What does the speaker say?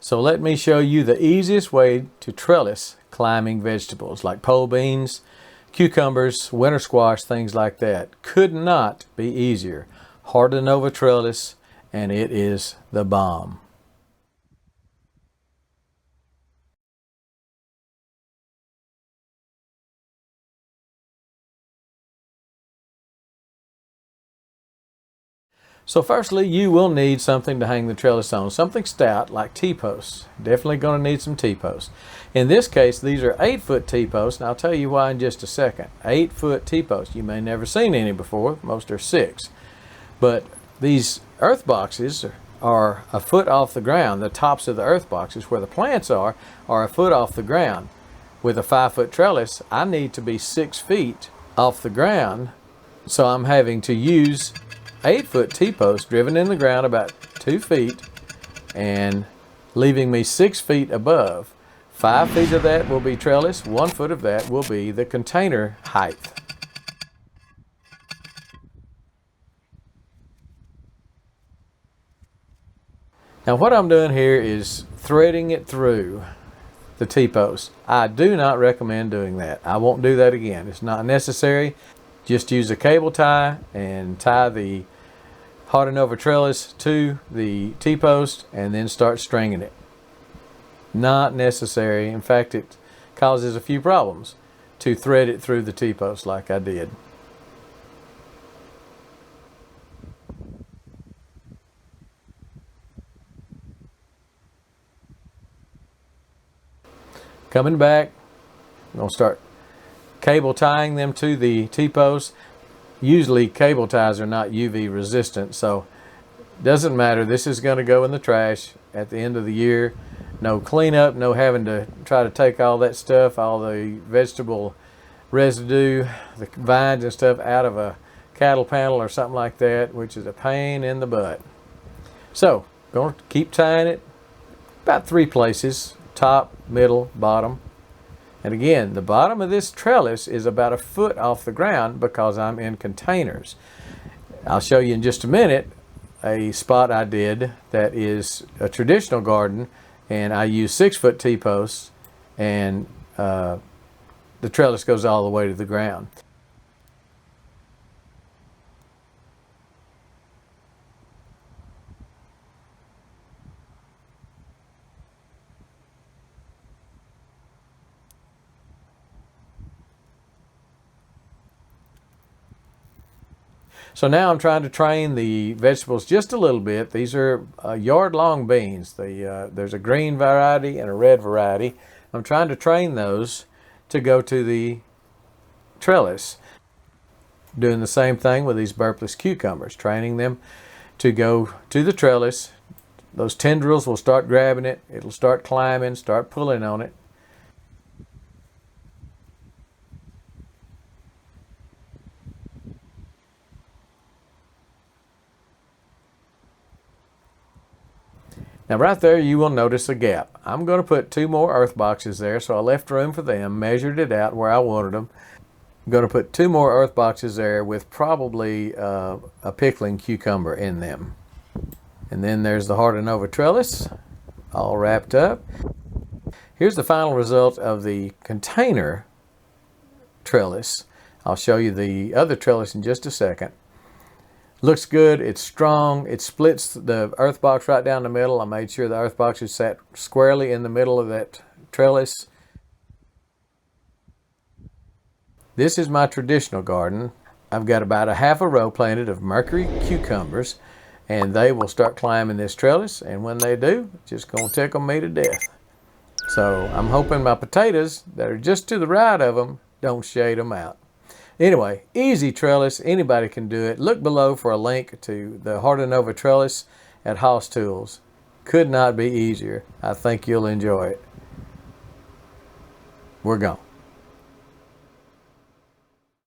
So let me show you the easiest way to trellis climbing vegetables like pole beans, cucumbers, winter squash, things like that. Could not be easier. Hortonova Trellis, and it is the bomb. So firstly, you will need something to hang the trellis on, something stout like T-posts. Definitely going to need some T-posts. In this case, these are 8-foot T-posts, and I'll tell you why in just a second. 8-foot T-posts. You may have never seen any before. Most are 6. But these earth boxes are a foot off the ground. The tops of the earth boxes where the plants are a foot off the ground. With a 5-foot trellis, I need to be 6 feet off the ground, so I'm having to use 8-foot T-post driven in the ground about 2 feet and leaving me 6 feet above. 5 feet of that will be trellis, 1 foot of that will be the container height. Now what I'm doing here is threading it through the T-post. I do not recommend doing that. I won't do that again. It's not necessary. Just use a cable tie and tie the Hortonova Trellis to the T-post and then start stringing it. Not necessary. In fact, it causes a few problems to thread it through the T-post like I did. Coming back, I'm going to start cable tying them to the T-post. Usually cable ties are not UV resistant, so it doesn't matter. This is going to go in the trash at the end of the year. No cleanup, no having to try to take all that stuff, all the vegetable residue, the vines and stuff out of a cattle panel or something like that, which is a pain in the butt. So, going to keep tying it about 3 places, top, middle, bottom. And again, the bottom of this trellis is about a foot off the ground because I'm in containers. I'll show you in just a minute a spot I did that is a traditional garden, and I use 6-foot T-posts, and the trellis goes all the way to the ground. So now I'm trying to train the vegetables just a little bit. These are yard-long beans. There's a green variety and a red variety. I'm trying to train those to go to the trellis. Doing the same thing with these burpless cucumbers, training them to go to the trellis. Those tendrils will start grabbing it. It'll start climbing, start pulling on it. Now right there you will notice a gap. I'm going to put 2 more earth boxes there, so I left room for them, measured it out where I wanted them. I'm going to put 2 more earth boxes there with probably a pickling cucumber in them. And then there's the Hortonova Trellis, all wrapped up. Here's the final result of the container trellis. I'll show you the other trellis in just a second. Looks good, it's strong, it splits the earth box right down the middle. I made sure the earth box is sat squarely in the middle of that trellis. This is my traditional garden. I've got about a half a row planted of Mercury cucumbers, and they will start climbing this trellis, and when they do, it's just gonna tickle me to death. So I'm hoping my potatoes that are just to the right of them don't shade them out. Anyway, easy trellis, anybody can do it. Look below for a link to the Hortonova Trellis at HOSS Tools. Could not be easier. I think you'll enjoy it. We're gone.